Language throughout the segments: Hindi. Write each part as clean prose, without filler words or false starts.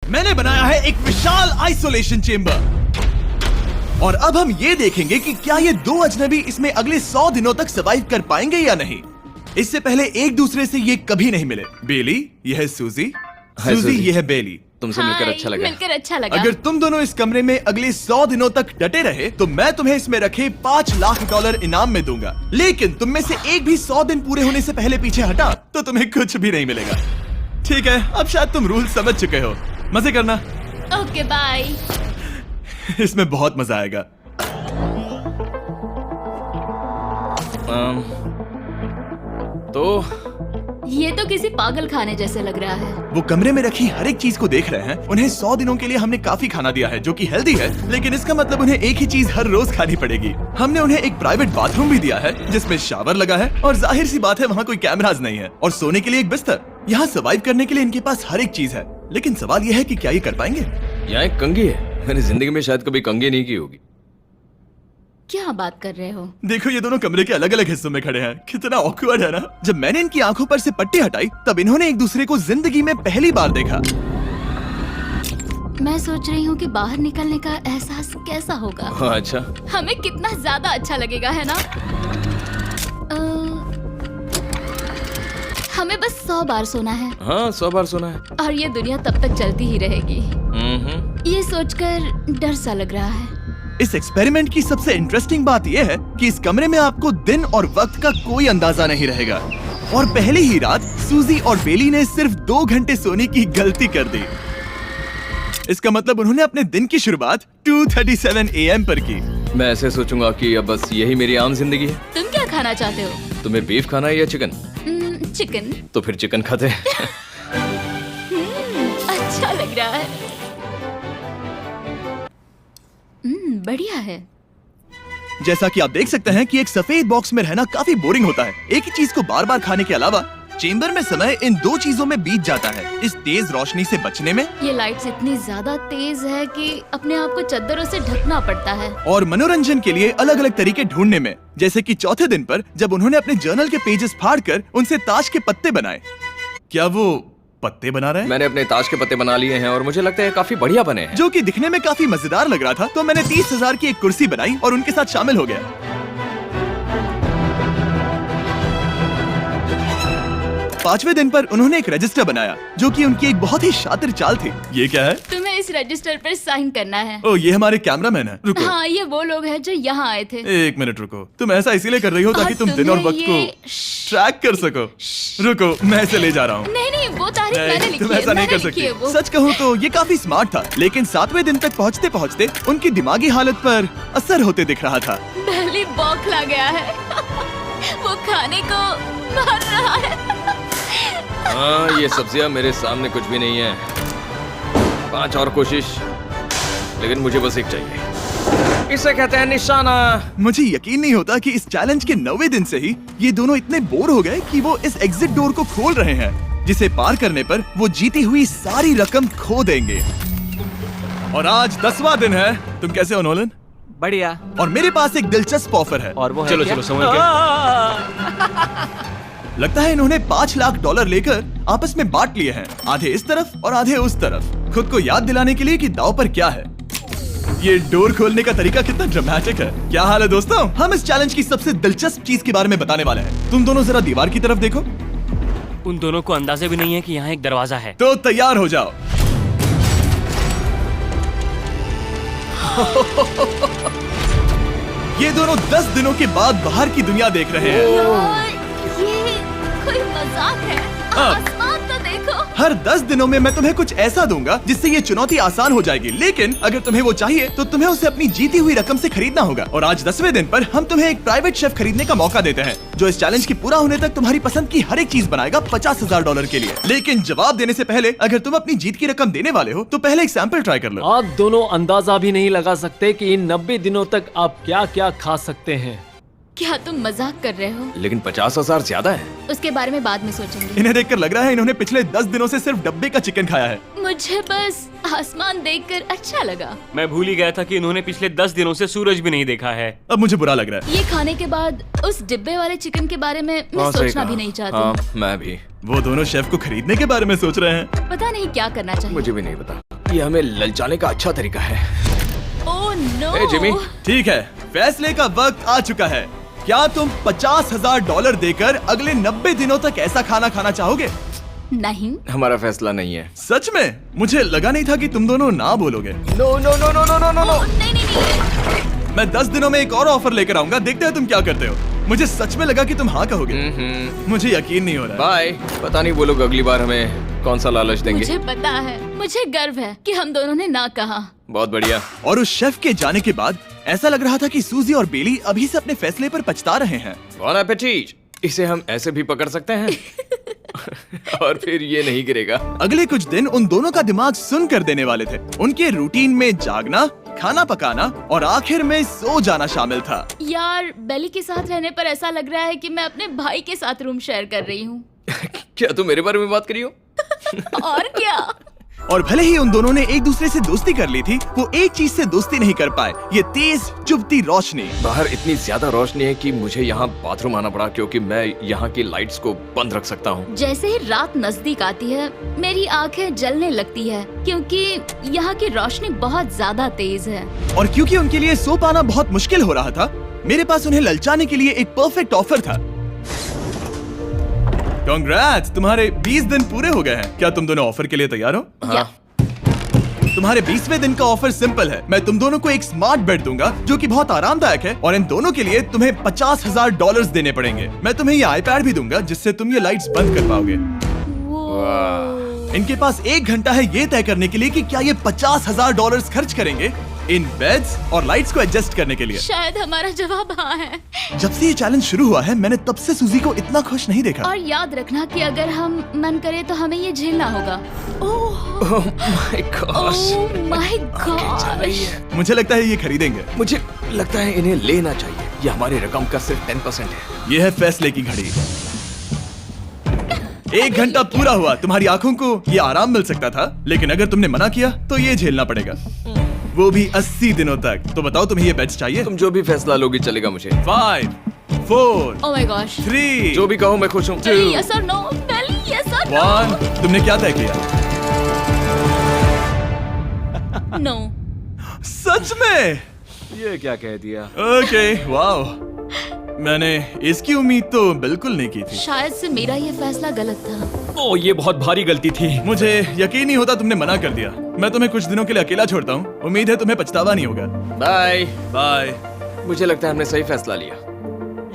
मैंने बनाया है एक विशाल आइसोलेशन चेम्बर और अब हम ये देखेंगे कि क्या ये दो अजनबी इसमें अगले 100 दिनों तक सर्वाइव कर पाएंगे या नहीं। इससे पहले एक दूसरे से ये कभी नहीं मिले। बेली, यह है सूजी, सूजी ये है बेली। तुमसे मिलकर अच्छा लगा। मिलकर अच्छा लगा। अगर तुम दोनों इस कमरे में अगले 100 दिनों तक डटे रहे तो मैं तुम्हें इसमें रखे $5 लाख इनाम में दूंगा। लेकिन तुम में से एक भी 100 दिन पूरे होने से पहले पीछे हटा तो तुम्हें कुछ भी नहीं मिलेगा। ठीक है, अब शायद तुम रूल समझ चुके हो। मजे करना। Okay bye. इसमें बहुत मजा आएगा। तो ये तो किसी पागल खाने जैसे लग रहा है। वो कमरे में रखी हर एक चीज को देख रहे हैं। उन्हें 100 दिनों के लिए हमने काफी खाना दिया है जो कि हेल्दी है, लेकिन इसका मतलब उन्हें एक ही चीज हर रोज खानी पड़ेगी। हमने उन्हें एक प्राइवेट बाथरूम भी दिया है जिसमें शावर लगा है और जाहिर सी बात है वहाँ कोई कैमराज नहीं है, और सोने के लिए एक बिस्तर। यहाँ सर्वाइव करने के लिए इनके पास हर एक चीज है, लेकिन सवाल यह है कि क्या ये कर पाएंगे। यहाँ एक कंघी है। मैंने जिंदगी में शायद कभी कंघी नहीं की होगी। क्या बात कर रहे हो? देखो ये दोनों कमरे के अलग अलग हिस्सों में खड़े हैं। कितना ऑकवर्ड है ना। जब मैंने इनकी आंखों पर से पट्टी हटाई तब इन्होंने एक दूसरे को जिंदगी में पहली बार देखा। मैं सोच रही हूँ कि बाहर निकलने का एहसास कैसा होगा। अच्छा, हमें कितना ज्यादा अच्छा लगेगा, है ना? हमें बस 100 बार सोना है। हाँ 100 बार सोना है। और ये दुनिया तब तक चलती ही रहेगी। ये सोचकर डर सा लग रहा है। इस एक्सपेरिमेंट की सबसे इंटरेस्टिंग बात यह है कि इस कमरे में आपको दिन और वक्त का कोई अंदाजा नहीं रहेगा। और पहली ही रात सूजी और बेली ने सिर्फ 2 घंटे सोने की गलती कर दी। इसका मतलब उन्होंने अपने दिन की शुरुआत 2:37 AM पर की। मैं ऐसे सोचूंगा कि अब बस यही मेरी आम जिंदगी है। तुम क्या खाना चाहते हो? तुम्हें बीफ खाना है या चिकन? चिकन। तो फिर चिकन खाते हैं। अच्छा लग रहा है। बढ़िया है। जैसा कि आप देख सकते हैं कि एक सफेद बॉक्स में रहना काफी बोरिंग होता है। एक ही चीज को बार बार खाने के अलावा चेम्बर में समय इन 2 चीजों में बीत जाता है, इस तेज रोशनी से बचने में। ये लाइट्स इतनी ज्यादा तेज है कि अपने आप को चादरों से ढकना पड़ता है। और मनोरंजन के लिए अलग अलग तरीके ढूंढने में, जैसे कि चौथे दिन पर जब उन्होंने अपने जर्नल के पेजेस फाड़कर उनसे ताश के पत्ते बनाए। क्या वो पत्ते बना रहे हैं? मैंने अपने ताश के पत्ते बना लिए हैं और मुझे लगता है काफी बढ़िया बने हैं। जो कि दिखने में काफी मजेदार लग रहा था, तो मैंने 30,000 की एक कुर्सी बनाई और उनके साथ शामिल हो गया। पांचवें दिन पर उन्होंने एक रजिस्टर बनाया जो कि उनकी एक बहुत ही शातिर चाल थी। ये क्या है? तुम्हें इस रजिस्टर पर साइन करना है। ओ, ये हमारे कैमरामैन है। रुको। हाँ, ये वो लोग हैं जो यहाँ आए थे। 1 मिनट रुको। तुम ऐसा इसीलिए कर रही हो ताकि और तुम दिन और तुम्हें वक्त को ये ट्रैक कर सको। रुको, मैं इसे ले जा रहा हूँ। नहीं, वो तारीफ मैंने लिखी तुम है। ऐसा नहीं कर मैंने लिखी है सकती। वो। सच कहूँ तो ये काफी स्मार्ट था, लेकिन 7वें दिन तक पहुँचते पहुँचते उनकी दिमागी हालत पर असर होते दिख रहा था। बेली बौखला गया है। वो खाने को मार रहा है। हाँ, ये सब्जियां मेरे सामने कुछ भी नहीं है। 5 और कोशिश, लेकिन मुझे बस एक चाहिए। इसे कहते हैं निशाना। मुझे यकीन नहीं होता कि इस चैलेंज के 9वें दिन से ही ये दोनों इतने बोर हो गए कि वो इस एग्जिट डोर को खोल रहे हैं, जिसे पार करने पर वो जीती हुई सारी रकम खो देंगे। और आज 10वां दिन है। तुम कैसे हो नोलन? बढ़िया। और मेरे पास एक दिलचस्प ऑफर है। और वो है चलो क्या? चलो समझ गए। लगता है इन्होंने $5 लाख लेकर आपस में बांट लिए हैं, आधे इस तरफ और आधे उस तरफ, खुद को याद दिलाने के लिए कि दांव पर क्या है। ये डोर खोलने का तरीका कितना ड्रामेटिक है। क्या हाल है दोस्तों? हम इस चैलेंज की सबसे दिलचस्प चीज के बारे में बताने वाले हैं। तुम दोनों जरा दीवार की तरफ देखो। उन दोनों को अंदाजा भी नहीं है कि यहाँ एक दरवाजा है। तो तैयार हो जाओ। ये दोनों 10 दिनों के बाद बाहर की दुनिया देख रहे हैं। यार, ये कोई मजाक है। आसमान तो देखो। हर 10 दिनों में मैं तुम्हें कुछ ऐसा दूंगा जिससे ये चुनौती आसान हो जाएगी, लेकिन अगर तुम्हें वो चाहिए तो तुम्हें उसे अपनी जीती हुई रकम से खरीदना होगा। और आज 10वें दिन पर हम तुम्हें एक प्राइवेट शेफ खरीदने का मौका देते हैं जो इस चैलेंज की पूरा होने तक तुम्हारी पसंद की हर एक चीज बनाएगा $50,000 के लिए। लेकिन जवाब देने से पहले अगर तुम अपनी जीत की रकम देने वाले हो तो पहले एक सैंपल ट्राई कर लो। आप दोनों अंदाजा भी नहीं लगा सकते कि इन 90 दिनों तक आप क्या क्या खा सकते हैं। क्या तुम मजाक कर रहे हो? लेकिन 50,000 ज्यादा है। उसके बारे में बाद में सोचेंगे। इन्हें देखकर लग रहा है इन्होंने पिछले 10 दिनों से सिर्फ डब्बे का चिकन खाया है। मुझे बस आसमान देखकर अच्छा लगा। मैं भूल ही गया था कि इन्होंने पिछले 10 दिनों से सूरज भी नहीं देखा है। अब मुझे बुरा लग रहा है। ये खाने के बाद उस डिब्बे वाले चिकन के बारे में मैं हाँ, सही सोचना कहा। भी नहीं चाहती। हाँ, मैं भी। वो दोनों शेफ को खरीदने के बारे में सोच रहे हैं। पता नहीं क्या करना चाहिए। मुझे भी नहीं पता। ये हमें ललचाने का अच्छा तरीका है। Oh no. ए, जिमी। ठीक है, फैसले का वक्त आ चुका है। क्या तुम $50,000 देकर अगले 90 दिनों तक ऐसा खाना खाना चाहोगे? नहीं। हमारा फैसला नहीं है। सच में? मुझे लगा नहीं था कि तुम दोनों ना बोलोगे। No no no no no no no no. Oh, नहीं नहीं नहीं। मैं 10 दिनों में एक और ऑफर लेकर आऊंगा, देखते हैं तुम क्या करते हो। मुझे सच में लगा कि तुम हाँ कहोगे। मुझे यकीन नहीं हो रहा। बाय। पता नहीं वो लोग अगली बार हमें कौन सा लालच देंगे। मुझे पता है, मुझे गर्व है कि हम दोनों ने ना कहा। बहुत बढ़िया। और उस शेफ के जाने के बाद ऐसा लग रहा था कि सूजी और बेली अभी से अपने फैसले पर पछता रहे हैं। बॉन एपेटीट। इसे हम ऐसे भी पकड़ सकते हैं और फिर ये नहीं गिरेगा। अगले कुछ दिन उन दोनों का दिमाग सुन कर देने वाले थे। उनके रूटीन में जागना, खाना पकाना और आखिर में सो जाना शामिल था। यार, बेली के साथ रहने पर ऐसा लग रहा है कि मैं अपने भाई के साथ रूम शेयर कर रही हूँ। क्या तुम मेरे बारे में बात करी हो? और क्या। और भले ही उन दोनों ने एक दूसरे से दोस्ती कर ली थी, वो एक चीज से दोस्ती नहीं कर पाए, ये तेज चुभती रोशनी। बाहर इतनी ज्यादा रोशनी है कि मुझे यहाँ बाथरूम आना पड़ा क्योंकि मैं यहाँ की लाइट्स को बंद रख सकता हूँ। जैसे ही रात नजदीक आती है, मेरी आंखें जलने लगती है क्योंकि यहाँ की रोशनी बहुत ज्यादा तेज है। और क्योंकि उनके लिए सो पाना बहुत मुश्किल हो रहा था, मेरे पास उन्हें ललचाने के लिए एक परफेक्ट ऑफर था। कांग्रेट्स, तुम्हारे 20 दिन पूरे हो गए हैं। क्या तुम दोनों ऑफर के लिए तैयार हो? या। तुम्हारे 20वें दिन का ऑफर सिंपल है। मैं तुम दोनों को एक स्मार्ट बेड दूंगा जो कि बहुत आरामदायक है, और इन दोनों के लिए तुम्हें $50,000 देने पड़ेंगे। मैं तुम्हें ये आईपैड भी दूंगा जिससे तुम ये लाइट्स बंद कर पाओगे। इनके पास 1 घंटा है ये तय करने के लिए कि क्या ये $50,000 खर्च करेंगे इन बेड्स और लाइट्स को एडजस्ट करने के लिए। शायद हमारा जवाब हाँ है। जब से ये चैलेंज शुरू हुआ है, मैंने तब से सूजी को इतना खुश नहीं देखा। और याद रखना कि अगर हम मन करें तो हमें ये झेलना होगा। Oh my gosh. Oh my gosh. मुझे लगता है ये खरीदेंगे। मुझे लगता है इन्हें लेना चाहिए। ये हमारी रकम का सिर्फ 10% है। ये है फैसले की घड़ी। 1 घंटा पूरा हुआ। तुम्हारी आंखों को ये आराम मिल सकता था, लेकिन अगर तुमने मना किया तो ये झेलना पड़ेगा, वो भी 80 दिनों तक। तो बताओ, तुम्हें ये बेड्स चाहिए? तुम जो भी फैसला लोगी चलेगा मुझे। 5, 4, ओह माय गॉश। 3, जो भी कहो मैं खुश हूँ। बेली यस और नो। बेली यस और 1। तुमने क्या तय किया? नो। सच में? ये क्या कह दिया? Okay, wow. मैंने इसकी उम्मीद तो बिल्कुल नहीं की थी। शायद से मेरा ये फैसला गलत था। ओ, ये बहुत भारी गलती थी। मुझे यकीन नहीं होता तुमने मना कर दिया। मैं तुम्हें कुछ दिनों के लिए अकेला छोड़ता हूँ। उम्मीद है तुम्हें पछतावा नहीं होगा। Bye bye. मुझे लगता है हमने सही फैसला लिया।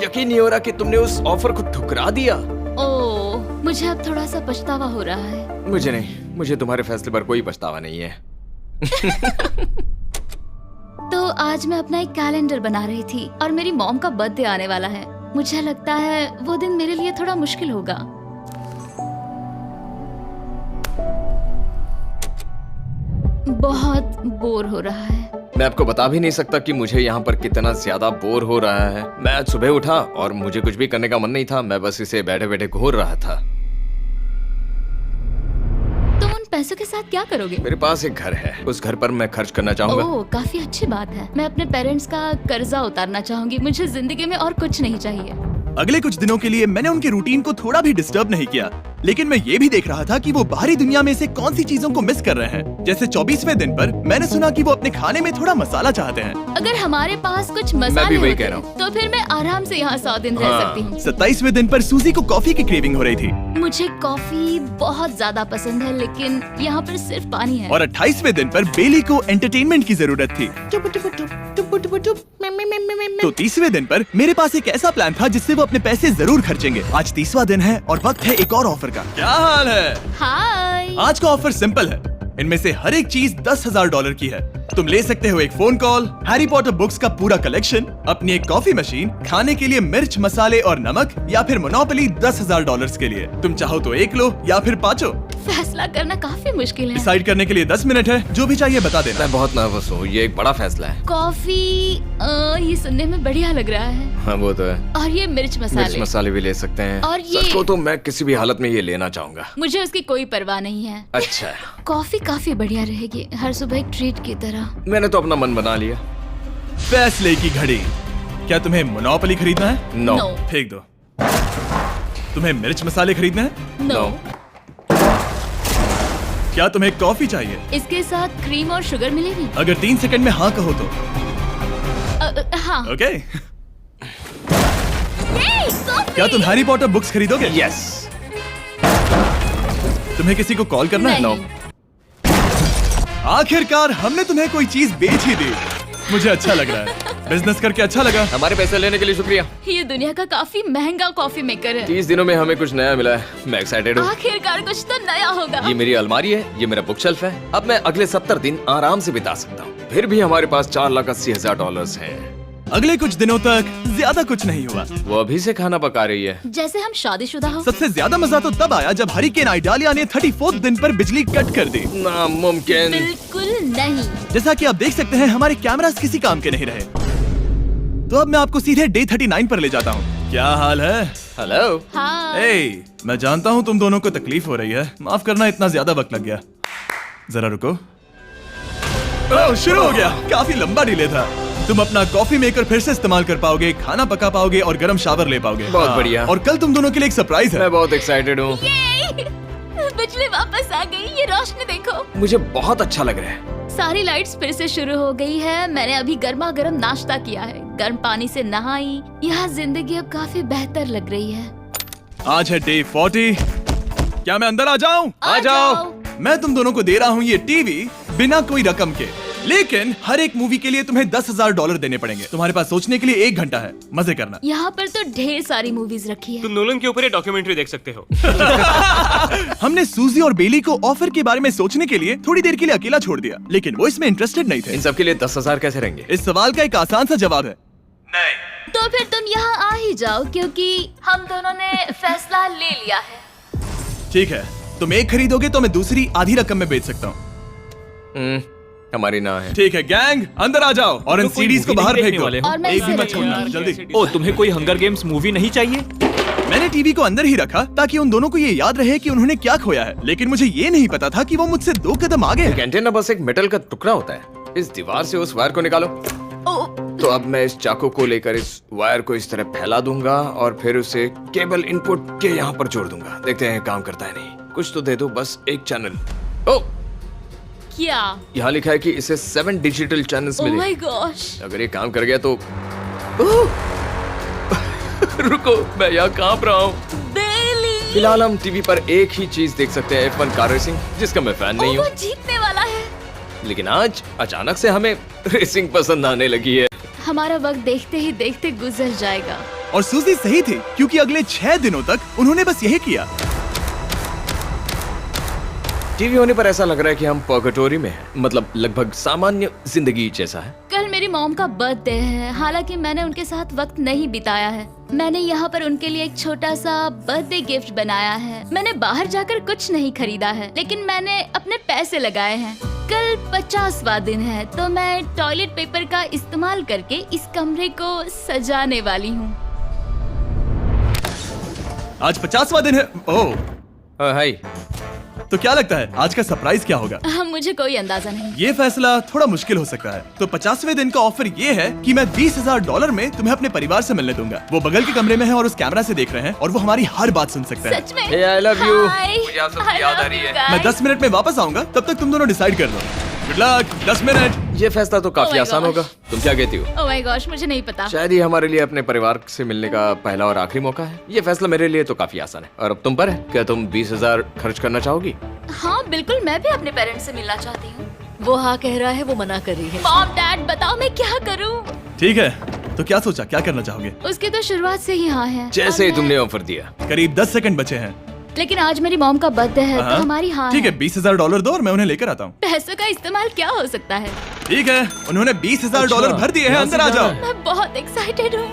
यकीन नहीं हो रहा कि तुमने उस ऑफर को ठुकरा दिया। ओह, मुझे अब थोड़ा सा पछतावा हो रहा है। मुझे नहीं, मुझे तुम्हारे फैसले पर कोई पछतावा नहीं है। तो आज मैं अपना एक कैलेंडर बना रही थी और मेरी मॉम का बर्थडे आने वाला है। मुझे लगता है वो दिन मेरे लिए थोड़ा मुश्किल होगा। बहुत बोर हो रहा है। मैं आपको बता भी नहीं सकता कि मुझे यहाँ पर कितना ज्यादा बोर हो रहा है। मैं आज सुबह उठा और मुझे कुछ भी करने का मन नहीं था। मैं बस इसे बैठे बैठे घूर रहा था। तुम उन पैसों के साथ क्या करोगे? मेरे पास एक घर है, उस घर पर मैं खर्च करना चाहूंगा। ओह, काफी अच्छी बात है। मैं अपने पेरेंट्स का कर्जा उतारना चाहूंगी। मुझे जिंदगी में और कुछ नहीं चाहिए। अगले कुछ दिनों के लिए मैंने उनके रूटीन को थोड़ा भी डिस्टर्ब नहीं किया, लेकिन मैं ये भी देख रहा था कि वो बाहरी दुनिया में से कौन सी चीजों को मिस कर रहे हैं। जैसे 24वें दिन पर मैंने सुना कि वो अपने खाने में थोड़ा मसाला चाहते हैं। अगर हमारे पास कुछ मैं भी मसाले वही होते कह रहा हूँ। तो फिर मैं आराम से यहाँ 100 दिन रह सकती हूँ। 27वें दिन पर सूजी को कॉफी की क्रेविंग हो रही थी, मुझे कॉफी बहुत ज्यादा पसंद है, लेकिन यहाँ पर सिर्फ पानी है। और 28वें दिन पर बेली को एंटरटेनमेंट की जरूरत थी। तो 30वें दिन पर मेरे पास एक ऐसा प्लान था जिससे वो अपने पैसे जरूर खर्चेंगे। आज 30वां दिन है और वक्त है एक और ऑफर का। क्या हाल है? हाय। आज का ऑफर सिंपल है। इनमें से हर एक चीज $10,000 की है। तुम ले सकते हो एक phone call, Harry Potter books का पूरा कलेक्शन, अपनी एक कॉफी मशीन, खाने के लिए मिर्च, मसाले और नमक, या फिर मोनोपोली $10,000 के लिए। तुम चाहो तो एक लो या फिर 5। फैसला करना काफी मुश्किल है। डिसाइड करने के लिए 10 मिनट है। जो भी चाहिए बता देना। मैं बहुत नर्वस हूँ, ये एक बड़ा फैसला है। कॉफी, ये सुनने में बढ़िया लग रहा है। हाँ वो तो है। और ये मिर्च मिर्च मसाले। मसाले भी ले सकते हैं। और ये- सच को तो मैं किसी भी हालत में ये लेना चाहूंगा। मुझे उसकी कोई परवाह नहीं है। अच्छा, कॉफी काफी बढ़िया रहेगी, हर सुबह एक ट्रीट की तरह। मैंने तो अपना मन बना लिया। फैसले की घड़ी। क्या तुम्हें मोनोपोली खरीदना है? No No. फेंक दो। तुम्हें मिर्च मसाले खरीदना है? नो। क्या तुम्हें कॉफी चाहिए? इसके साथ क्रीम और शुगर मिलेगी? अगर 3 सेकंड में हाँ कहो तो। हाँ। ओके। ये कॉफी! क्या तुम हैरी पॉटर बुक्स खरीदोगे? यस। तुम्हें किसी को कॉल करना है? नहीं। आखिरकार हमने तुम्हें कोई चीज बेच ही दी। मुझे अच्छा लग रहा है। बिजनेस करके अच्छा लगा। हमारे पैसे लेने के लिए शुक्रिया। ये दुनिया का काफी महंगा कॉफी मेकर है। 30 दिनों में हमें कुछ नया मिला है। मैं एक्साइटेड हूँ। आखिरकार कुछ तो नया होगा। ये मेरी अलमारी है, ये मेरा बुक शेल्फ है। अब मैं अगले 70 दिन आराम से बिता सकता हूँ। फिर भी हमारे पास $4,80,000 हैं। अगले कुछ दिनों तक ज्यादा कुछ नहीं हुआ। वो अभी से खाना पका रही है। जैसे हम शादीशुदा हो। सबसे ज्यादा मजा तो तब आया जब हरिकेन आइडालिया ने 34th दिन पर बिजली कट कर दी। नामुमकिन। बिल्कुल नहीं। जैसा कि आप देख सकते हैं हमारे कैमरास किसी काम के नहीं रहे। तो अब मैं आपको सीधे डे 39 पर ले जाता हूँ। क्या हाल है? हेलो। हाँ। ए, मैं जानता हूँ तुम दोनों को तकलीफ हो रही है। माफ करना इतना ज्यादा वक्त लग गया। जरा रुको। ओह, शुरू हो गया। काफी लंबा डिले था। तुम अपना कॉफी मेकर फिर से इस्तेमाल कर पाओगे, खाना पका पाओगे और गर्म शावर ले पाओगे। बहुत हाँ, बढ़िया। और कल तुम दोनों के लिए एक सरप्राइज है। मैं बहुत एक्साइटेड हूँ। बिजली वापस आ गई। ये रोशनी देखो। मुझे बहुत अच्छा लग रहा है। सारी लाइट्स फिर से शुरू हो गई है। मैंने अभी गर्मा गर्म नाश्ता किया है, गर्म पानी से नहाई। यहाँ जिंदगी अब काफी बेहतर लग रही है। आज है डे 40। क्या मैं अंदर आ जाऊं? आ जाओ। मैं तुम दोनों को दे रहा हूँ ये टीवी बिना कोई रकम के, लेकिन हर एक मूवी के लिए तुम्हें $10,000 देने पड़ेंगे। तुम्हारे पास सोचने के लिए 1 घंटा है। मजे करना। यहाँ पर तो ढेर सारी मूवीज रखी है। तुम नोलन के ऊपर ये डॉक्यूमेंट्री देख सकते हो। हमने सूजी और बेली को ऑफर के बारे में सोचने के लिए थोड़ी देर के लिए अकेला छोड़ दिया, लेकिन वो इसमें इंटरेस्टेड नहीं थे। इन सब के लिए 10,000 कैसे रहेंगे? इस सवाल का एक आसान सा जवाब है नहीं। तो फिर तुम यहाँ आ ही जाओ, क्योंकि हम दोनों ने फैसला ले लिया है। ठीक है, तुम एक खरीदोगे तो मैं दूसरी आधी रकम में बेच सकता हूँ। हमारी ना है। ठीक है गैंग, अंदर आ जाओ और इन तो कोई सीडीज को movie बाहर नहीं फेंक देखने दो। वाले हो? और मैं एक भी इसे मत छोड़ना, रखूंगी। जल्दी। ओ, तुम्हें कोई हंगर गेम्स मूवी नहीं चाहिए? मैंने टीवी को अंदर ही रखा ताकि उन दोनों को ये याद रहे कि उन्होंने क्या खोया है, लेकिन मुझे ये नहीं पता था कि वो मुझसे 2 कदम आगे है। एंटेना बस एक मेटल का टुकड़ा होता है। इस दीवार से उस वायर को निकालो। तो अब मैं इस चाकू को लेकर इस वायर को इस तरह फैला दूंगा और फिर उसे केबल इनपुट के यहाँ पर जोड़ दूंगा। देखते हैं काम करता है नहीं। कुछ तो दे दो, बस एक चैनल। ओ, क्या? यहाँ लिखा है कि इसे 7 डिजिटल चैनल्स ओह मिले। My gosh. अगर ये काम कर गया तो रुको, मैं यहाँ कांप रहा हूँ। बेली। फिलहाल हम टीवी पर एक ही चीज देख सकते हैं, F1 कार रेसिंग, जिसका मैं फैन नहीं वो हूँ। जीतने वाला है। लेकिन आज अचानक से हमें रेसिंग पसंद आने लगी है। हमारा वक्त देखते ही देखते गुजर जाएगा। और सूजी सही थी, क्योंकि अगले 6 दिनों तक उन्होंने बस यही किया। टीवी होने पर ऐसा लग रहा है कि हम पर्गेटोरी में हैं, मतलब लगभग सामान्य जिंदगी जैसा है। कल मेरी मॉम का बर्थडे है, हालांकि मैंने उनके साथ वक्त नहीं बिताया है। मैंने यहाँ पर उनके लिए एक छोटा सा बर्थडे गिफ्ट बनाया है। मैंने बाहर जाकर कुछ नहीं खरीदा है, लेकिन मैंने अपने पैसे लगाए हैं। कल 50वां दिन है, तो मैं टॉयलेट पेपर का इस्तेमाल करके इस कमरे को सजाने वाली हूँ। आज 50वां दिन है। ओह, हाय। तो क्या लगता है आज का सरप्राइज क्या होगा? मुझे कोई अंदाजा नहीं। ये फैसला थोड़ा मुश्किल हो सकता है। तो 50वें दिन का ऑफर ये है कि मैं $20,000 में तुम्हें अपने परिवार से मिलने दूंगा। वो बगल के कमरे में है और उस कैमरा से देख रहे हैं और वो हमारी हर बात सुन सकते हैं। सच में? Hey, I love you. Hi. मुझे आप सबकी I याद आ love रही you है। guys. मैं 10 मिनट में वापस आऊंगा, तब तक तुम दोनों डिसाइड कर लो। Good luck. 10 मिनट। ये फैसला तो काफी Oh my आसान gosh. होगा। तुम क्या कहती हो? ओह माय गॉश, मुझे नहीं पता। शायद ये हमारे लिए अपने परिवार से मिलने का पहला और आखिरी मौका है। ये फैसला मेरे लिए तो काफी आसान है। और अब तुम पर है। क्या तुम 20,000 खर्च करना चाहोगी? हाँ बिल्कुल, मैं भी अपने पेरेंट्स से मिलना चाहती हूँ। वो हाँ कह रहा है, वो मना कर रही है। मॉम डैड बताओ मैं क्या करूँ? ठीक है, तो क्या सोचा, क्या करना चाहोगे? उसकी तो शुरुआत से ही हाँ है। जैसे ही और तुमने ऑफर दिया। करीब 10 सेकंड बचे हैं। लेकिन आज मेरी मॉम का बर्थडे है, तो हाँ। हमारी हाँ ठीक है, $20,000 दो और मैं उन्हें लेकर आता हूँ। पैसों का इस्तेमाल क्या हो सकता है? ठीक है, उन्होंने $20,000 भर दिए हैं। अंदर आ जाओ। मैं बहुत एक्साइटेड हूँ।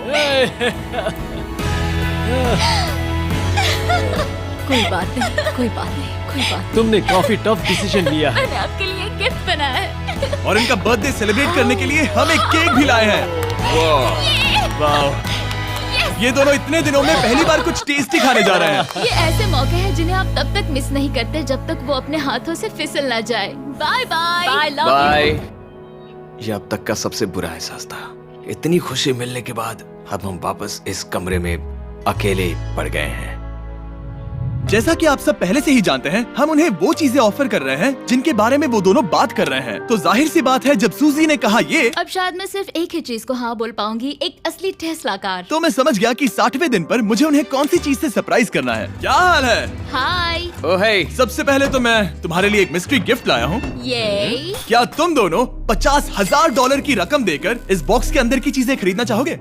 कोई बात नहीं, कोई बात नहीं, कोई बात तुमने काफी टफ डिसीजन लिया है। मैंने आपके लिए एक गिफ्ट बनाया है। और इनका बर्थडे सेलिब्रेट करने के लिए हम एक केक भी लाए हैं। वाह, ये दोनों इतने दिनों में पहली बार कुछ टेस्टी खाने जा रहे हैं। ये ऐसे मौके हैं जिन्हें आप तब तक मिस नहीं करते जब तक वो अपने हाथों से फिसल ना जाए। Bye bye. Bye, love bye. ये अब तक का सबसे बुरा एहसास था। इतनी खुशी मिलने के बाद अब हम वापस इस कमरे में अकेले पड़ गए हैं। जैसा कि आप सब पहले से ही जानते हैं, हम उन्हें वो चीजें ऑफर कर रहे हैं जिनके बारे में वो दोनों बात कर रहे हैं। तो जाहिर सी बात है, जब सूजी ने कहा ये, अब शायद मैं सिर्फ एक ही चीज को हाँ बोल पाऊंगी, एक असली टेस्ला कार। तो मैं समझ गया कि 60वें दिन पर मुझे उन्हें कौन सी चीज से सरप्राइज करना है। क्या हाल है? हाय। ओ हे, सबसे पहले तो मैं तुम्हारे लिए एक मिस्ट्री गिफ्ट लाया हूँ। ये क्या तुम दोनों $50,000 की रकम देकर इस बॉक्स के अंदर की चीजें खरीदना चाहोगे?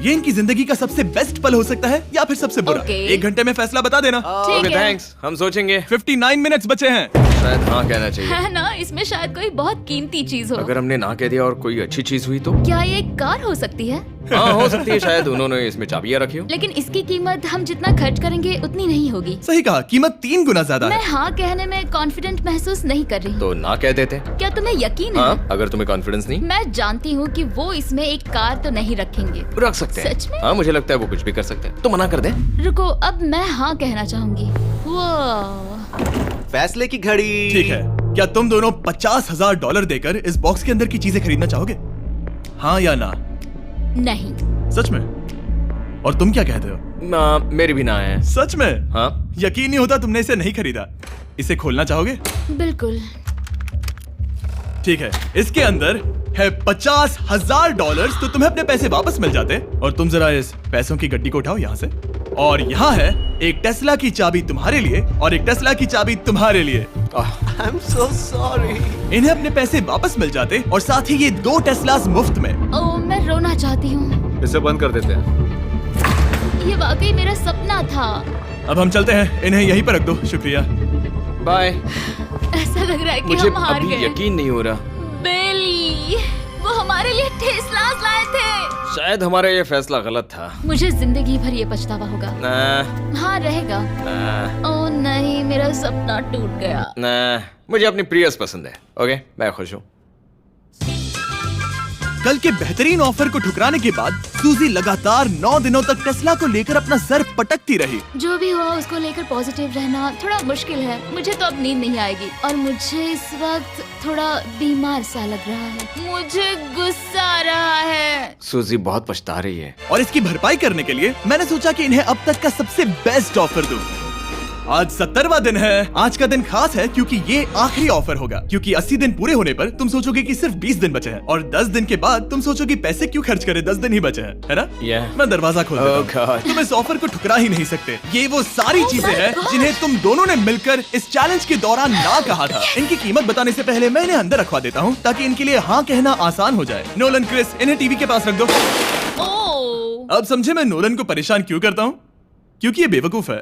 ये इनकी जिंदगी का सबसे बेस्ट पल हो सकता है या फिर सबसे बुरा। Okay. 1 घंटे में फैसला बता देना। ठीक ओके है। थैंक्स, हम सोचेंगे। 59 मिनट्स बचे हैं। शायद हाँ कहना चाहिए। है ना, इसमें शायद कोई बहुत कीमती चीज हो। अगर हमने ना कह दिया और कोई अच्छी चीज हुई तो? क्या ये एक कार हो सकती है? हाँ हो सकती है, शायद उन्होंने इसमें चाबियां रखी हो। लेकिन इसकी कीमत हम जितना खर्च करेंगे उतनी नहीं होगी। सही कहा, कीमत 3 गुना ज्यादा मैं है। हाँ कहने में कॉन्फिडेंट महसूस नहीं कर रही। तो ना कह देते। क्या तुम्हें यकीन है? हाँ, अगर तुम्हें कॉन्फिडेंस नहीं, मैं जानती हूँ कि वो इसमें एक कार तो नहीं रखेंगे। रख सकते हैं। सच में? हाँ मुझे लगता है वो कुछ भी कर सकते हैं। तो मना कर दे। रुको, अब मैं हाँ कहना चाहूंगी। वो फैसले की घड़ी। ठीक है, क्या तुम दोनों $50,000 देकर इस बॉक्स के अंदर की चीजें खरीदना चाहोगे? हाँ या ना? नहीं। सच में? और तुम क्या कहते हो? ना, मेरी भी ना है। सच में? हाँ यकीन नहीं होता तुमने इसे नहीं खरीदा। इसे खोलना चाहोगे? बिल्कुल। ठीक है, इसके अंदर है $50,000, तो तुम्हें अपने पैसे वापस मिल जाते। और तुम जरा इस पैसों की गड्डी को उठाओ यहाँ से। और यहाँ है एक टेस्ला की चाबी तुम्हारे लिए और एक टेस्ला की चाबी तुम्हारे लिए। I am so sorry. इन्हें अपने पैसे वापस मिल जाते और साथ ही ये 2 टेस्लास मुफ्त में। ओह, मैं रोना चाहती हूँ। इसे बंद कर देते हैं। ये वाकई मेरा सपना था। अब हम चलते हैं, इन्हें यहीं पर रख दो। शुक्रिया। बाय। ऐसा लग रहा है कि मुझे हम हार अभी गए। यकीन नहीं हो रहा। बेली, वो हमारे लिए टेस्लास लाए थे। शायद हमारा ये फैसला गलत था। मुझे जिंदगी भर ये पछतावा होगा। ना, हाँ रहेगा। ना, ओह नहीं, मेरा सपना टूट गया। ना, मुझे अपनी प्रियस पसंद है। ओके, मैं खुश हूँ। कल के बेहतरीन ऑफर को ठुकराने के बाद सूजी लगातार 9 दिनों तक टेस्ला को लेकर अपना सर पटकती रही। जो भी हुआ उसको लेकर पॉजिटिव रहना थोड़ा मुश्किल है। मुझे तो अब नींद नहीं आएगी और मुझे इस वक्त थोड़ा बीमार सा लग रहा है। मुझे गुस्सा आ रहा है। सूजी बहुत पछता रही है। और इसकी भरपाई करने के लिए मैंने सोचा कि इन्हें अब तक का सबसे बेस्ट ऑफर दूं। आज 70वां दिन है। आज का दिन खास है क्योंकि ये आखिरी ऑफर होगा। क्योंकि 80 दिन पूरे होने पर तुम सोचोगे कि सिर्फ 20 दिन बचे हैं और 10 दिन के बाद तुम सोचोगे पैसे क्यों खर्च करें, 10 दिन ही बचे हैं, है ना? Yeah. मैं दरवाजा खोल देता Oh God. हूं। तुम इस ऑफर को ठुकरा ही नहीं सकते। ये वो सारी चीजें हैं जिन्हें तुम दोनों ने मिलकर इस चैलेंज के दौरान ना कहा था। इनकी कीमत बताने से पहले मैं इन्हें अंदर रखवा देता हूँ ताकि इनके लिए हाँ कहना आसान हो जाए। नोलन, क्रिस, इन्हें टीवी के पास रख दो। ओह, अब समझे मैं नोलन को परेशान क्यों करता हूँ? क्योंकि ये बेवकूफ है।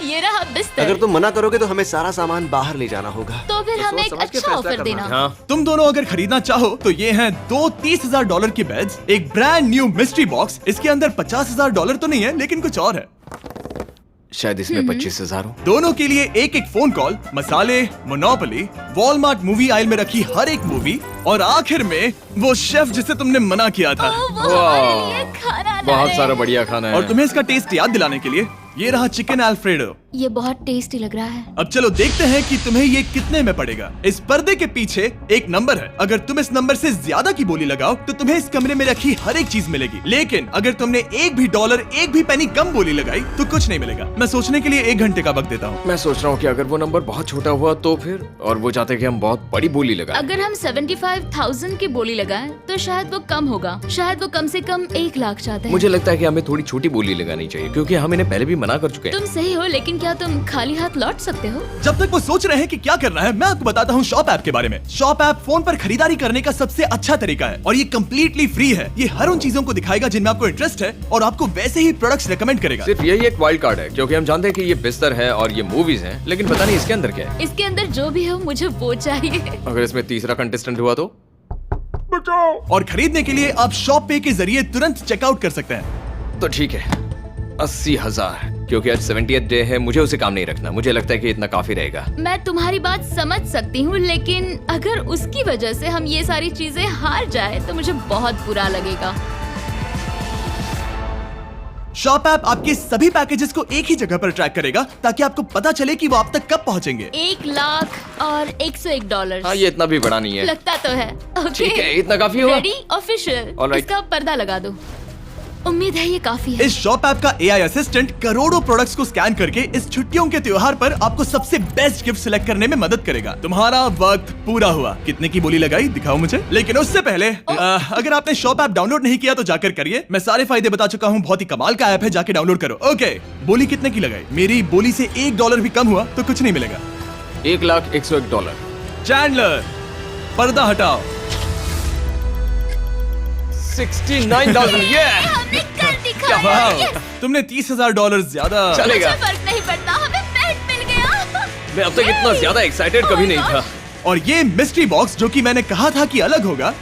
ये रहा बिस्तर। अगर तुम मना करोगे तो हमें सारा सामान बाहर ले जाना होगा। तो फिर हमें एक समझ के अच्छा फैसला ऑफर करना देना। है। हाँ, तुम दोनों अगर खरीदना चाहो तो ये हैं 2 $30,000 के बेड्स, एक ब्रांड न्यू मिस्ट्री बॉक्स। इसके अंदर $50,000 तो नहीं है लेकिन कुछ और है। शायद इसमें 25,000 हो। दोनों के लिए एक एक फोन कॉल, मसाले, मोनोपोली, वॉलमार्ट मूवी आइल में रखी हर एक मूवी और आखिर में वो शेफ जिसे तुमने मना किया था। ओह, वो हमारे लिए खाना ला बहुत रहे सारा हैं। बढ़िया खाना है। और तुम्हें इसका टेस्ट याद दिलाने के लिए ये रहा चिकन अल्फ्रेडो। ये बहुत टेस्टी लग रहा है। अब चलो देखते हैं कि तुम्हें ये कितने में पड़ेगा। इस पर्दे के पीछे एक नंबर है। अगर तुम इस नंबर से ज्यादा की बोली लगाओ तो तुम्हें इस कमरे में रखी हर एक चीज मिलेगी। लेकिन अगर तुमने एक भी डॉलर, एक भी पेनी कम बोली लगाई तो कुछ नहीं मिलेगा। मैं सोचने के लिए 1 घंटे का वक्त देता हूँ। मैं सोच रहा हूँ कि अगर वो नंबर बहुत छोटा हुआ तो फिर, और वो चाहते कि हम बहुत बड़ी बोली लगाएं। अगर हम 75,000 की बोली लगाएं तो शायद वो कम होगा। शायद वो कम से कम 1 लाख चाहते हैं। मुझे लगता है कि हमें थोड़ी छोटी बोली लगानी चाहिए क्योंकि हम इन्हें पहले भी मना कर चुके हैं। तुम सही हो, लेकिन क्या तुम खाली हाथ लौट सकते हो? जब तक वो सोच रहे हैं कि क्या करना है, मैं आपको बताता हूँ शॉप ऐप के बारे में। शॉप ऐप फोन पर खरीदारी करने का सबसे अच्छा तरीका है और ये कम्प्लीटली फ्री है। ये हर उन चीजों को दिखाएगा जिनमें आपको इंटरेस्ट है और आपको वैसे ही प्रोडक्ट्स रेकमेंड करेगा। सिर्फ यही एक वाइल्ड कार्ड है क्योंकि हम जानते हैं कि ये बिस्तर है और ये मूवीज हैं, लेकिन पता नहीं इसके अंदर क्या है। इसके अंदर जो भी हो मुझे वो चाहिए। अगर इसमें तीसरा कंटेस्टेंट हुआ तो? और खरीदने के लिए आप शॉप पे के जरिए तुरंत चेकआउट कर सकते हैं। तो ठीक है, 80,000, क्योंकि आज 70th डे है, मुझे उसे काम नहीं रखना। मुझे लगता है कि इतना काफी रहेगा। मैं तुम्हारी बात समझ सकती हूँ, लेकिन अगर उसकी वजह से हम ये सारी चीजें हार जाए तो मुझे बहुत बुरा लगेगा। शॉप ऐप आपके सभी पैकेजेस को एक ही जगह पर ट्रैक करेगा ताकि आपको पता चले कि वो आप तक कब पहुंचेंगे। 1 लाख और $101। हाँ, ये इतना भी बड़ा नहीं है। लगता तो है। ओके, ठीक है, इतना काफी हुआ। Ready, official. All right. इसका पर्दा लगा दो। उम्मीद है ये काफी है। इस शॉप ऐप का AI असिस्टेंट करोड़ों प्रोडक्ट्स को स्कैन करके इस छुट्टियों के त्योहार पर आपको सबसे बेस्ट गिफ्ट सिलेक्ट करने में मदद करेगा। तुम्हारा वक्त पूरा हुआ। कितने की बोली लगाई दिखाओ मुझे। लेकिन उससे पहले अगर आपने शॉप ऐप डाउनलोड नहीं किया तो जाकर करिए। मैं सारे फायदे बता चुका हूँ। बहुत ही कमाल का ऐप है, जाके डाउनलोड करो। ओके, बोली कितने की लगाई? मेरी बोली से $1 भी कम हुआ तो कुछ नहीं मिलेगा। $1,01,001। चैंडलर, पर्दा हटाओ। 69,000। ये हमने कर दिखाया। वाह, तुमने $30,000 ज्यादा। चलेगा। मुझे फर्क नहीं पड़ता, हमें पेट मिल गया। मैं अब तक इतना ज्यादा एक्साइटेड कभी नहीं था। और ये मिस्ट्री बॉक्स जो कि मैंने कहा था कि अलग होगा,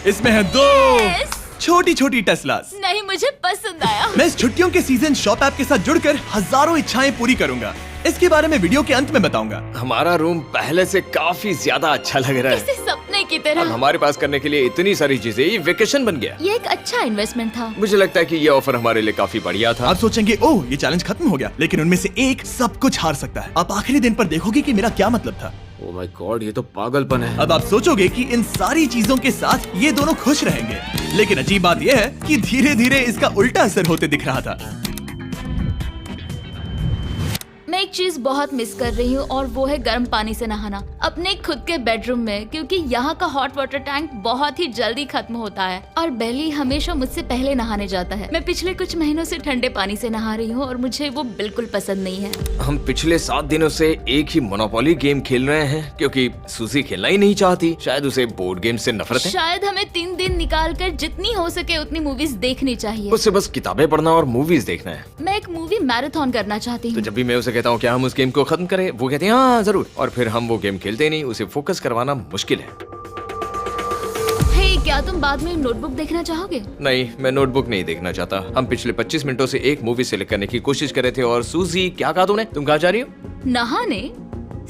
इसमें है 2 Yes! छोटी छोटी टेस्लास। नहीं, मुझे पसंद आया। मैं इस छुट्टियों के सीजन शॉप ऐप के साथ जुड़कर हजारों इच्छाएं पूरी करूंगा। इसके बारे में वीडियो के अंत में बताऊंगा। हमारा रूम पहले से काफी ज्यादा अच्छा लग रहा है। इसे सपने की अब तरह। हमारे पास करने के लिए इतनी सारी चीजें, ये वेकेशन बन गया। ये एक अच्छा इन्वेस्टमेंट था। मुझे लगता है कि ये ऑफर हमारे लिए काफी बढ़िया था। आप सोचेंगे ओह ये चैलेंज खत्म हो गया, लेकिन उनमें से एक सब कुछ हार सकता है। आप आखिरी दिन पर देखोगे कि मेरा क्या मतलब था। ओह माय गॉड, ये तो पागलपन है। अब आप सोचोगे कि इन सारी चीजों के साथ ये दोनों खुश रहेंगे, लेकिन अजीब बात यह है कि धीरे धीरे इसका उल्टा असर होते दिख रहा था। मैं एक चीज बहुत मिस कर रही हूँ और वो है गर्म पानी से नहाना अपने खुद के बेडरूम में, क्योंकि यहाँ का हॉट वाटर टैंक बहुत ही जल्दी खत्म होता है और बेली हमेशा मुझसे पहले नहाने जाता है। मैं पिछले कुछ महीनों से ठंडे पानी से नहा रही हूँ और मुझे वो बिल्कुल पसंद नहीं है। हम पिछले 7 दिनों से एक ही मोनोपोली गेम खेल रहे हैं क्योंकि सूजी खेलना ही नहीं चाहती। शायद उसे बोर्ड गेम से नफरत है। शायद हमें 3 दिन निकाल कर जितनी हो सके उतनी मूवीज देखनी चाहिए। उससे बस किताबें पढ़ना और मूवीज देखना है। मैं एक मूवी मैराथन करना चाहती तो हूँ। जब भी मैं उसे कहता हूँ क्या हम उस गेम को खत्म करें, वो कहते हैं हाँ जरूर, और फिर हम वो गेम खेलते नहीं। उसे फोकस करवाना मुश्किल है। हे, क्या तुम बाद में नोटबुक देखना चाहोगे? नहीं, मैं नोटबुक नहीं देखना चाहता। हम पिछले 25 मिनटों से एक मूवी सिलेक्ट करने की कोशिश कर रहे थे। और सूजी, क्या कहा तूने? तुम कहाँ जा रही हो? नहाने?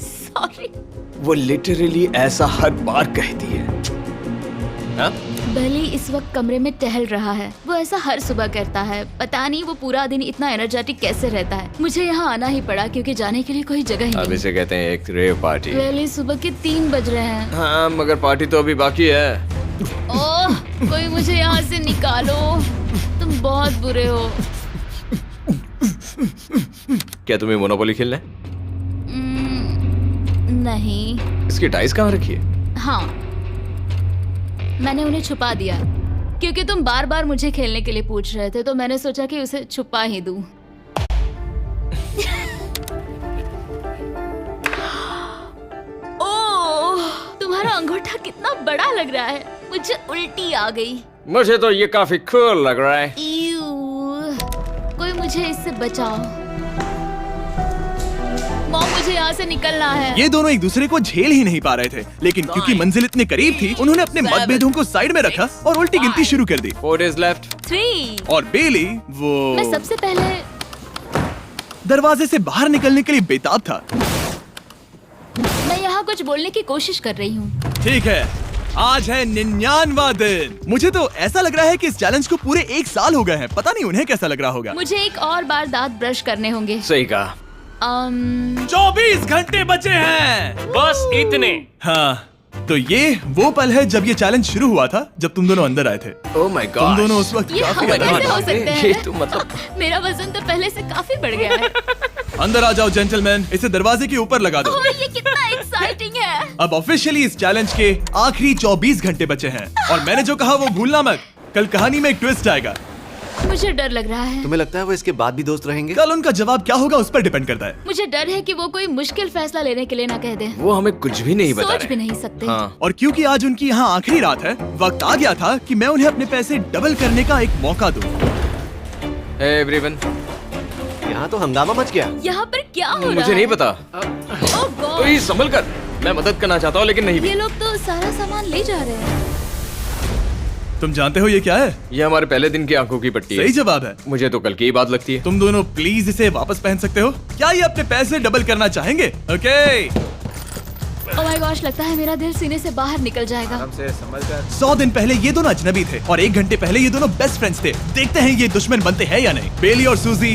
सॉरी। वो लिटरली ऐसा हर बार कहती है। हाँ? बेली इस वक्त कमरे में टहल रहा है। वो ऐसा हर सुबह करता है। पता नहीं वो पूरा दिन इतना एनर्जेटिक कैसे रहता है। मुझे यहाँ आना ही पड़ा क्योंकि जाने के लिए कोई जगह ही अब नहीं। इसे कहते हैं एक रेव पार्टी। बेली, सुबह के 3 बज रहे हैं। हाँ, मगर पार्टी तो अभी बाकी है। ओह, कोई मुझे यहाँ से निकालो। तुम बहुत बुरे हो। क्या तुम्हें मोनोपोली खेलना है? नहीं। इसकी डाइस कहाँ रखी है? हाँ, मैंने उन्हें छुपा दिया क्योंकि तुम बार बार मुझे खेलने के लिए पूछ रहे थे, तो मैंने सोचा कि उसे छुपा ही दूं। ओह, तुम्हारा अंगूठा कितना बड़ा लग रहा है। मुझे उल्टी आ गई। मुझे तो ये काफी कूल लग रहा है। ईऊ, कोई मुझे इससे बचाओ। मॉम, मुझे यहाँ से निकलना है। ये दोनों एक दूसरे को झेल ही नहीं पा रहे थे, लेकिन क्योंकि मंजिल इतने करीब थी, उन्होंने अपने मतभेदों को साइड में रखा और उल्टी गिनती शुरू कर दी। 4 days left। 3। और बेली वो मैं सबसे पहले दरवाजे से बाहर निकलने के लिए बेताब था। मैं यहाँ कुछ बोलने की कोशिश कर रही हूँ। ठीक है, आज है 99वां दिन। मुझे तो ऐसा लग रहा है कि इस चैलेंज को पूरे 1 साल हो गए हैं। पता नहीं उन्हें कैसा लग रहा होगा। मुझे एक और बार दांत ब्रश करने होंगे। सही कहा। 24 घंटे बचे हैं। बस इतने। हाँ, तो ये वो पल है जब ये चैलेंज शुरू हुआ था, जब तुम दोनों अंदर आए थे। Oh my God. तुम दोनों उस वक्त ये काफी हम अलग कैसे थे। हो सकते हैं? ये तो मतलब मेरा वजन तो पहले से काफी बढ़ गया है। अंदर आ जाओ जेंटलमैन, इसे दरवाजे के ऊपर लगा दो। ओह, ये कितना एक्साइटिंग है। अब ऑफिशियली इस चैलेंज के आखिरी 24 घंटे बचे हैं, और मैंने जो कहा वो भूलना मत। कल कहानी में एक ट्विस्ट आएगा। मुझे डर लग रहा है। तुम्हें लगता है वो इसके बाद भी दोस्त रहेंगे? कल उनका जवाब क्या होगा उस पर डिपेंड करता है। मुझे डर है कि वो कोई मुश्किल फैसला लेने के लिए ना कह दे। वो हमें कुछ भी नहीं बता सोच रहे। भी नहीं सकते। हाँ। और क्योंकि आज उनकी यहाँ आखिरी रात है, वक्त आ गया था कि मैं उन्हें अपने पैसे डबल करने का एक मौका दूं। Hey everyone। यहाँ तो हंगामा मच गया। यहाँ पर क्या हो रहा है? मुझे नहीं पता। ओह गॉड, ओए, संभल कर। मैं मदद करना चाहता हूँ लेकिन नहीं भी। ये लोग तो सारा सामान ले जा रहे हैं। तुम जानते हो ये क्या है? ये हमारे पहले दिन की आंखों की पट्टी है। सही जवाब है। मुझे तो कल की ही बात लगती है। तुम दोनों प्लीज इसे वापस पहन सकते हो? क्या ये अपने पैसे डबल करना चाहेंगे? ओके। ओह माय गॉश, लगता है मेरा दिल सीने से बाहर निकल जाएगा। 100 दिन पहले ये दोनों अजनबी थे और 1 घंटे पहले ये दोनों बेस्ट फ्रेंड्स थे। देखते हैं ये दुश्मन बनते हैं या नहीं। बेली और सूजी,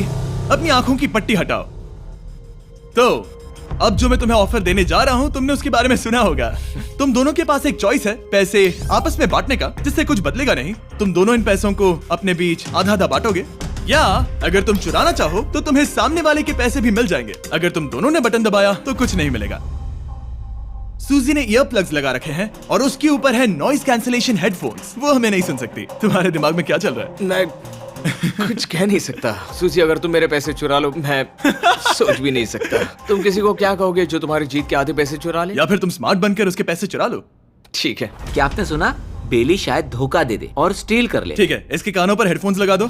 अपनी आंखों की पट्टी हटाओ। तो अब जो मैं तुम्हें ऑफर देने जा रहा हूँ तुमने उसके बारे में सुना होगा। तुम दोनों के पास एक चॉइस है पैसे आपस में बांटने का, जिससे कुछ बदलेगा नहीं। तुम दोनों इन पैसों को अपने बीच आधा आधा बांटोगे, या अगर तुम चुराना चाहो तो तुम्हें सामने वाले के पैसे भी मिल जाएंगे। अगर तुम दोनों ने बटन दबाया तो कुछ नहीं मिलेगा। सूजी ने ईयर प्लग्स लगा रखे हैं और उसके ऊपर है नॉइस कैंसिलेशन हेडफोन्स। वो हमें नहीं सुन सकती। तुम्हारे दिमाग में क्या चल रहा है? मैं कुछ कह नहीं सकता। सूजी, अगर तुम मेरे पैसे चुरा लो, मैं सोच भी नहीं सकता। तुम किसी को क्या कहोगे जो तुम्हारी जीत के आधे पैसे चुरा ले? या फिर तुम स्मार्ट बनकर उसके पैसे चुरा लो। ठीक है। क्या आपने सुना? बेली शायद धोखा दे दे और स्टील कर ले। ठीक है, इसके कानों पर हेडफोन्स लगा दो।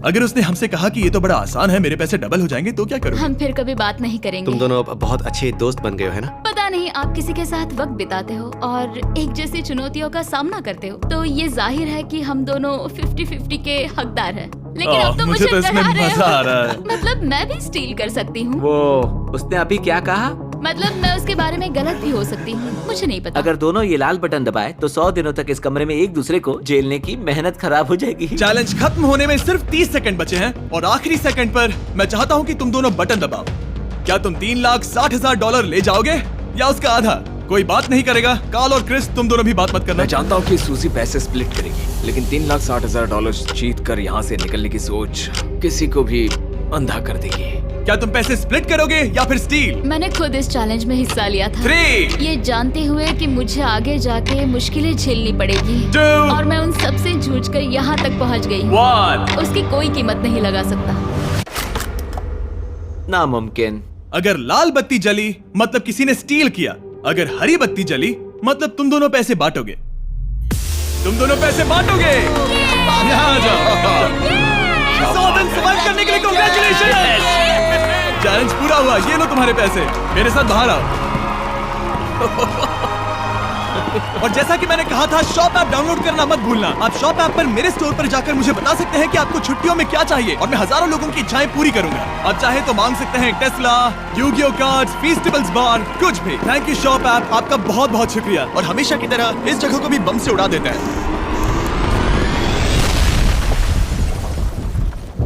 अगर उसने हमसे कहा कि ये तो बड़ा आसान है, मेरे पैसे डबल हो जाएंगे, तो क्या करोगे? हम फिर कभी बात नहीं करेंगे। तुम दोनों अब बहुत अच्छे दोस्त बन गए हो, है ना? पता नहीं, आप किसी के साथ वक्त बिताते हो और एक जैसी चुनौतियों का सामना करते हो, तो ये जाहिर है कि हम दोनों 50-50 के हकदार हैं। लेकिन अब तो मुझे तो इसमें डरा रहे मजा आ हो। रहा है। मतलब मैं भी स्टील कर सकती हूँ। वो उसने अभी क्या कहा? मतलब मैं उसके बारे में गलत भी हो सकती हूँ, मुझे नहीं पता। अगर दोनों ये लाल बटन दबाए तो 100 दिनों तक इस कमरे में एक दूसरे को झेलने की मेहनत खराब हो जाएगी। चैलेंज खत्म होने में सिर्फ 30 सेकंड बचे हैं और आखिरी सेकंड पर मैं चाहता हूँ कि तुम दोनों बटन दबाओ। क्या तुम $3,60,000 ले जाओगे या उसका आधा? कोई बात नहीं करेगा। कार्ल और क्रिस, तुम दोनों भी बात मत करना। मैं जानता हूँ कि सूजी पैसे स्प्लिट करेगी, लेकिन $3,60,000 जीत कर यहाँ से निकलने की सोच किसी को भी अंधा कर देगी। क्या तुम पैसे स्प्लिट करोगे या फिर स्टील? मैंने खुद इस चैलेंज में हिस्सा लिया था, 3, ये जानते हुए कि मुझे आगे जाके मुश्किलें झेलनी पड़ेगी 2, और मैं उन सब से जूझकर यहाँ तक पहुँच गई। 1। उसकी कोई कीमत नहीं लगा सकता। नामुमकिन। अगर लाल बत्ती जली मतलब किसी ने स्टील किया, अगर हरी बत्ती जली मतलब तुम दोनों पैसे बांटोगे। तुम दोनों पैसे बांटोगे। यहाँ आ जाओ। 100 दिन सर्वाइव करने के लिए कांग्रेचुलेशन। चैलेंज पूरा हुआ। ये लो तुम्हारे पैसे, मेरे साथ बाहर आओ। और जैसा कि मैंने कहा था, शॉप ऐप डाउनलोड करना मत भूलना। आप शॉप ऐप पर मेरे स्टोर पर जाकर मुझे बता सकते हैं कि आपको छुट्टियों में क्या चाहिए और मैं हजारों लोगों की इच्छाएं पूरी करूंगा। आप चाहे तो मांग सकते हैं टेस्ला, यूगियो कार्ड्स, फेस्टिवल्स बार, कुछ भी। थैंक यू शॉप ऐप, आपका बहुत बहुत शुक्रिया। और हमेशा की तरह इस जगह को भी बम से उड़ा देता है।